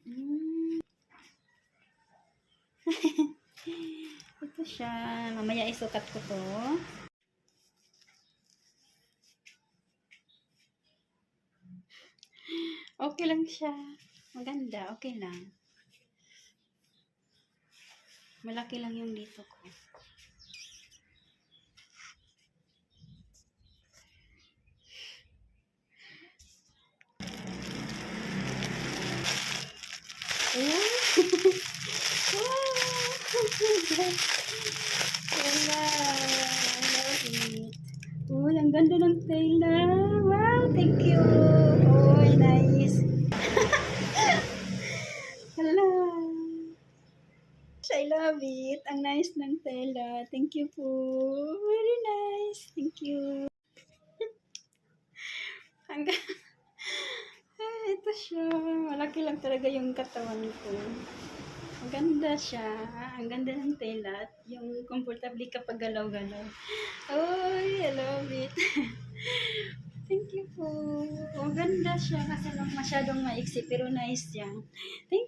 Hmm. Ito siya. Mamaya isukat ko to. Okay lang siya. Maganda. Okay lang. Malaki lang yung dito ko. Tela. I love it. Uy, ang ganda ng tela. Wow, thank you. Uy, nice. Hala. I love it. Ang nice ng tela. Thank you po. Very nice. Thank you. Ang ito siya. Malaki lang talaga yung katawan ko. Ang ganda siya. Ang ganda ng tela. At yung comfortably kapag galaw-galaw. Uy, I love it. Thank you po. Ang ganda siya kasi lang masyadong maiksi pero nice yan. Thank